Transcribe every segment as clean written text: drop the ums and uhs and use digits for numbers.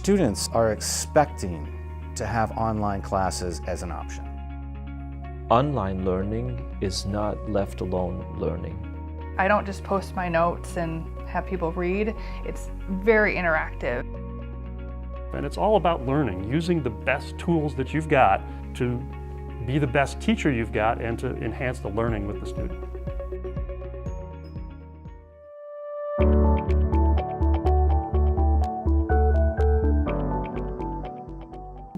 Students are expecting to have online classes as an option. Online learning is not left alone learning. I don't just post my notes and have people read. It's very interactive. And it's all about learning, using the best tools that you've got to be the best teacher you've got and to enhance the learning with the student.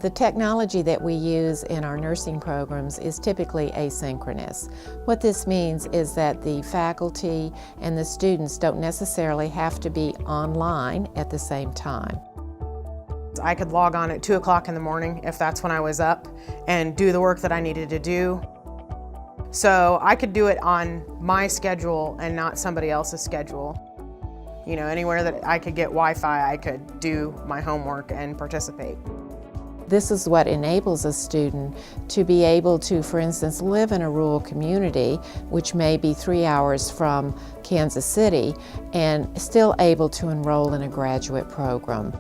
The technology that we use in our nursing programs is typically asynchronous. What this means is that the faculty and the students don't necessarily have to be online at the same time. I could log on at 2 o'clock in the morning if that's when I was up and do the work that I needed to do. So I could do it on my schedule and not somebody else's schedule. You know, anywhere that I could get Wi-Fi, I could do my homework and participate. This is what enables a student to be able to, for instance, live in a rural community, which may be 3 hours from Kansas City, and still able to enroll in a graduate program.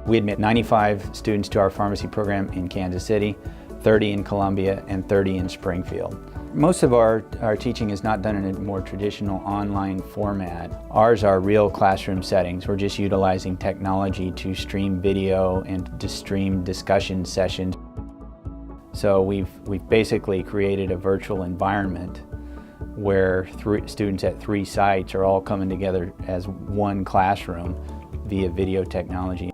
We admit 95 students to our pharmacy program in Kansas City, 30 in Columbia, and 30 in Springfield. Most of our teaching is not done in a more traditional online format. Ours are real classroom settings. We're just utilizing technology to stream video and to stream discussion sessions. So we've basically created a virtual environment where students at 3 sites are all coming together as one classroom via video technology.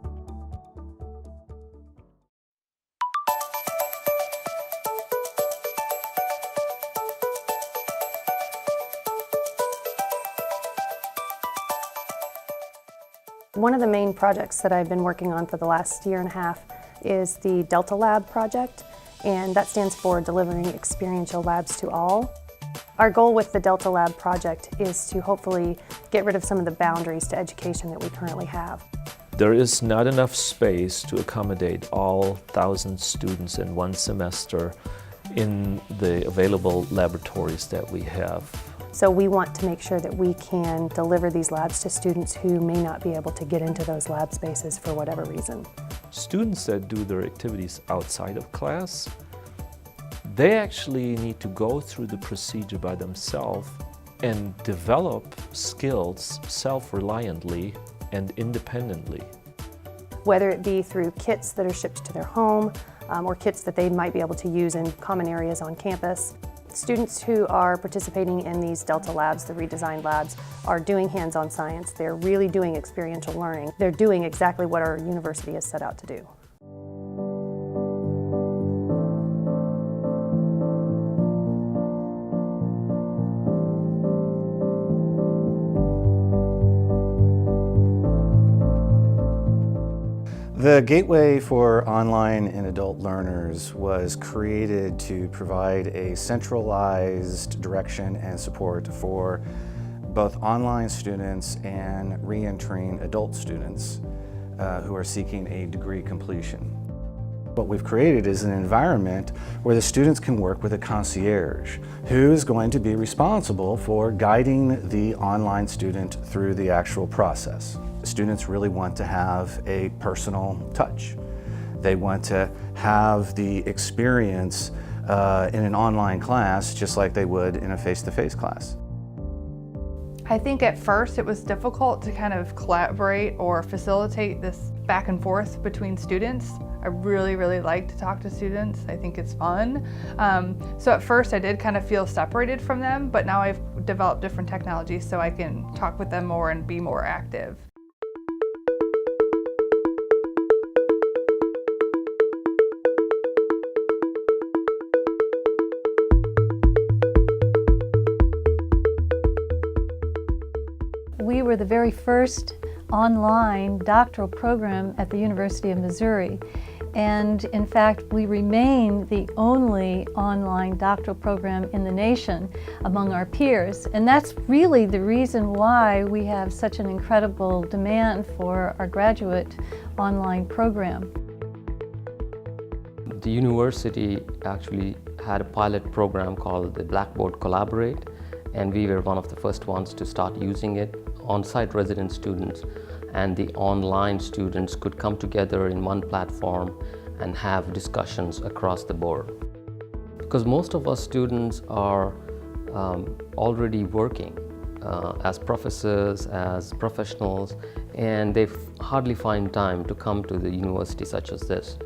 One of the main projects that I've been working on for the last year and a half is the Delta Lab project, and that stands for Delivering Experiential Labs to All. Our goal with the Delta Lab project is to hopefully get rid of some of the boundaries to education that we currently have. There is not enough space to accommodate all 1,000 students in one semester in the available laboratories that we have. So we want to make sure that we can deliver these labs to students who may not be able to get into those lab spaces for whatever reason. Students that do their activities outside of class, they actually need to go through the procedure by themselves and develop skills self-reliantly and independently. Whether it be through kits that are shipped to their home or kits that they might be able to use in common areas on campus. Students who are participating in these Delta Labs, the redesigned labs, are doing hands-on science. They're really doing experiential learning. They're doing exactly what our university has set out to do. The Gateway for Online and Adult Learners was created to provide a centralized direction and support for both online students and re-entering adult students who are seeking a degree completion. What we've created is an environment where the students can work with a concierge who is going to be responsible for guiding the online student through the actual process. Students really want to have a personal touch. They want to have the experience in an online class just like they would in a face-to-face class. I think at first it was difficult to kind of collaborate or facilitate this back and forth between students. I really like to talk to students. I think it's fun. So at first I did kind of feel separated from them, but now I've developed different technologies so I can talk with them more and be more active. We were the very first online doctoral program at the University of Missouri. And in fact, we remain the only online doctoral program in the nation among our peers. And that's really the reason why we have such an incredible demand for our graduate online program. The university actually had a pilot program called the Blackboard Collaborate, and we were one of the first ones to start using it. On-site resident students and the online students could come together in one platform and have discussions across the board. Because most of us students are already working as professors, as professionals, and they hardly find time to come to the university such as this.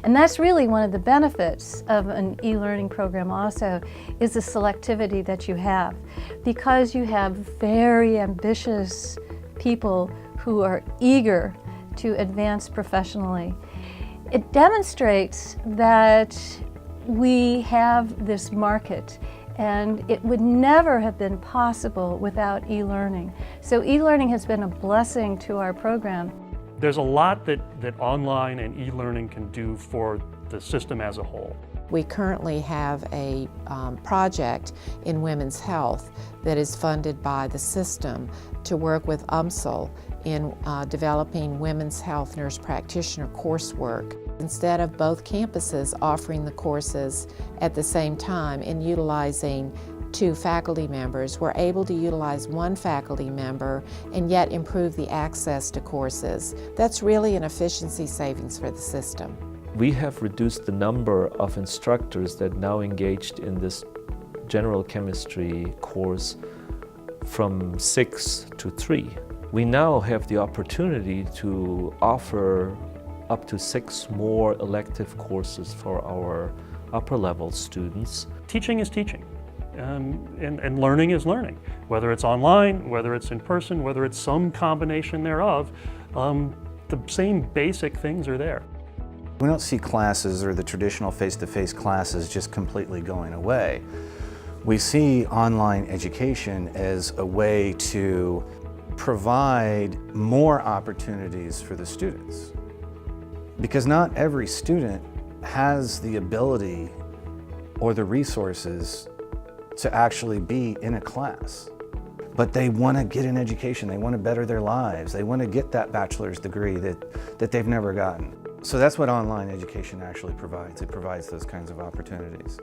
And that's really one of the benefits of an e-learning program also, is the selectivity that you have. Because you have very ambitious people who are eager to advance professionally, it demonstrates that we have this market, and it would never have been possible without e-learning. So e-learning has been a blessing to our program. There's a lot that online and e-learning can do for the system as a whole. We currently have a project in women's health that is funded by the system to work with UMSL in developing women's health nurse practitioner coursework. Instead of both campuses offering the courses at the same time and utilizing 2 faculty members, we're able to utilize 1 faculty member and yet improve the access to courses. That's really an efficiency savings for the system. We have reduced the number of instructors that now engaged in this general chemistry course from 6 to 3. We now have the opportunity to offer up to 6 more elective courses for our upper level students. Teaching is teaching. And learning is learning. Whether it's online, whether it's in person, whether it's some combination thereof, the same basic things are there. We don't see classes or the traditional face-to-face classes just completely going away. We see online education as a way to provide more opportunities for the students. Because not every student has the ability or the resources to actually be in a class. But they want to get an education, they want to better their lives, they want to get that bachelor's degree that they've never gotten. So that's what online education actually provides. It provides those kinds of opportunities.